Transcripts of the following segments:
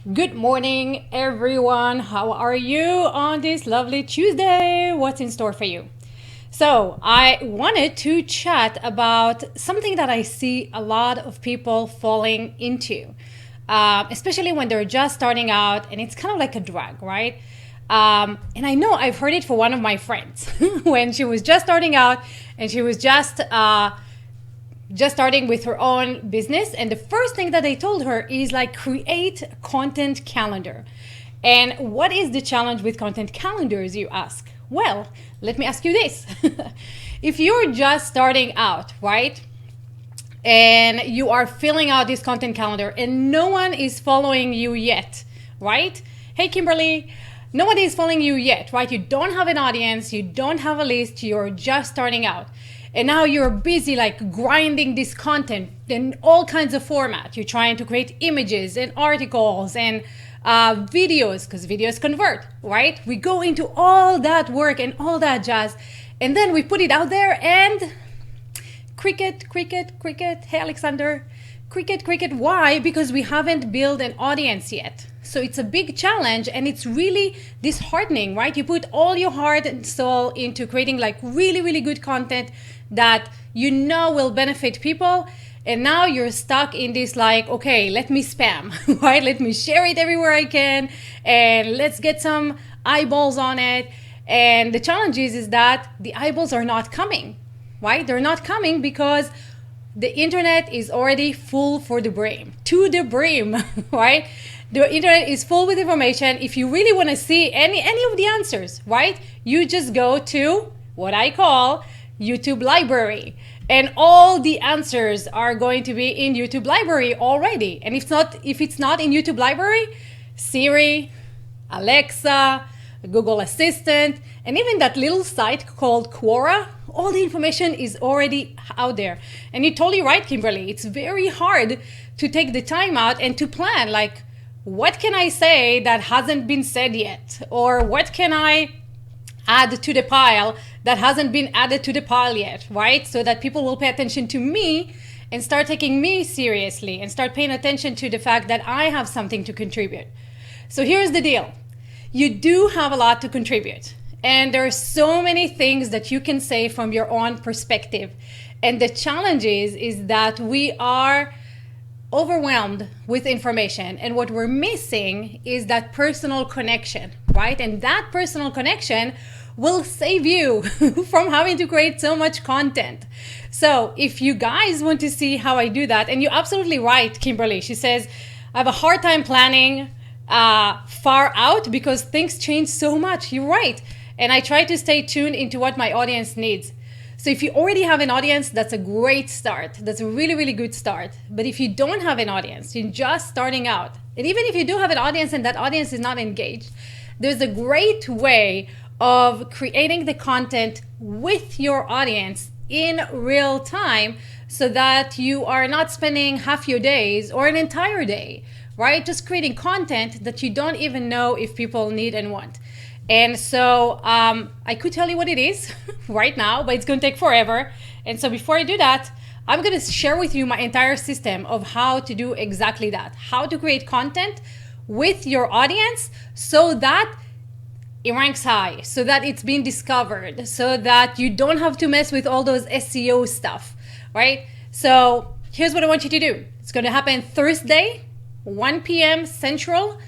Good morning, everyone. How are you on this lovely Tuesday? What's in store for you? So, I wanted to chat about something that I see a lot of people falling into, especially when they're just starting out, and it's kind of like a drag, right? And I know I've heard it for one of my friends when she was just starting out and she was just starting with her own business, and the first thing that I told her is like create a content calendar. And what is the challenge with content calendars, you ask? Well, let me ask you this. If you're just starting out, right, and you are filling out this content calendar and no one is following you yet, right? Hey, Kimberly, nobody is following you yet, right? You don't have an audience, you don't have a list, you're just starting out. And now you're busy like grinding this content in all kinds of format. You're trying to create images and articles and videos, because videos convert, right? We go into all that work and all that jazz, and then we put it out there and cricket, cricket, cricket. Hey, Alexander. Cricket, cricket. Why? Because we haven't built an audience yet. So it's a big challenge and it's really disheartening, right? You put all your heart and soul into creating like really, really good content that you know will benefit people. And now you're stuck in this like, okay, let me spam, right? Let me share it everywhere I can and let's get some eyeballs on it. And the challenge is that the eyeballs are not coming. Right? They're not coming because the internet is already full for the brim, to the brim, right? The internet is full with information. If you really want to see any of the answers, right? You just go to what I call YouTube library. And all the answers are going to be in YouTube library already. And if it's not in YouTube library, Siri, Alexa, Google Assistant, and even that little site called Quora, all the information is already out there. And you're totally right, Kimberly. It's very hard to take the time out and to plan, like, what can I say that hasn't been said yet? Or what can I add to the pile that hasn't been added to the pile yet, right? So that people will pay attention to me and start taking me seriously and start paying attention to the fact that I have something to contribute. So here's the deal. You do have a lot to contribute. And there are so many things that you can say from your own perspective. And the challenge is that we are overwhelmed with information. And what we're missing is that personal connection, right? And that personal connection will save you from having to create so much content. So if you guys want to see how I do that, and you're absolutely right, Kimberly. She says, I have a hard time planning far out because things change so much. You're right. And I try to stay tuned into what my audience needs. So if you already have an audience, that's a great start. That's a really, really good start. But if you don't have an audience, you're just starting out. And even if you do have an audience and that audience is not engaged, there's a great way of creating the content with your audience in real time so that you are not spending half your days or an entire day, right? Just creating content that you don't even know if people need and want. And so I could tell you what it is right now, but it's going to take forever. And so before I do that, I'm going to share with you my entire system of how to do exactly that, how to create content with your audience so that it ranks high, so that it's being discovered, so that you don't have to mess with all those SEO stuff, right? So here's what I want you to do. It's going to happen Thursday, 1 p.m. Central,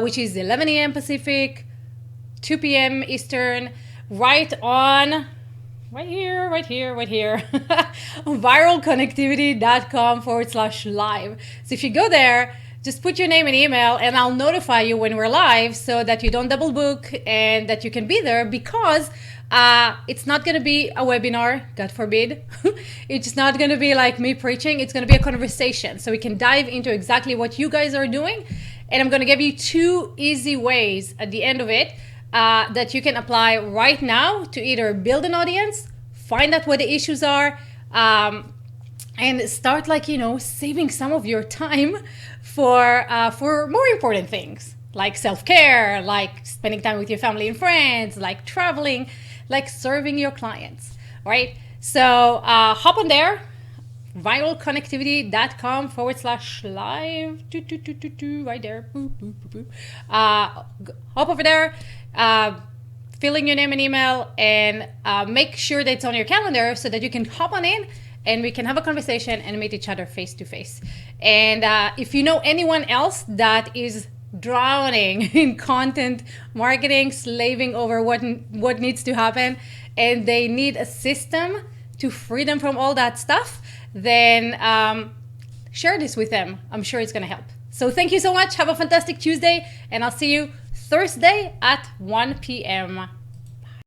which is 11 a.m. Pacific, 2 p.m. Eastern, right here, viralconnectivity.com/live. So if you go there, just put your name and email and I'll notify you when we're live so that you don't double book and that you can be there, because it's not going to be a webinar, God forbid. It's not going to be like me preaching. It's going to be a conversation so we can dive into exactly what you guys are doing. And I'm going to give you 2 easy ways at the end of it that you can apply right now to either build an audience, find out what the issues are, and start saving some of your time for more important things like self-care, like spending time with your family and friends, like traveling, like serving your clients, right? So hop on there, viralconnectivity.com/live. Right there. Hop over there, fill in your name and email, and make sure that it's on your calendar so that you can hop on in and we can have a conversation and meet each other face to face. And if you know anyone else that is drowning in content marketing, slaving over what needs to happen, and they need a system to free them from all that stuff, then share this with them. I'm sure it's going to help. So thank you so much. Have a fantastic Tuesday, and I'll see you Thursday at 1 p.m.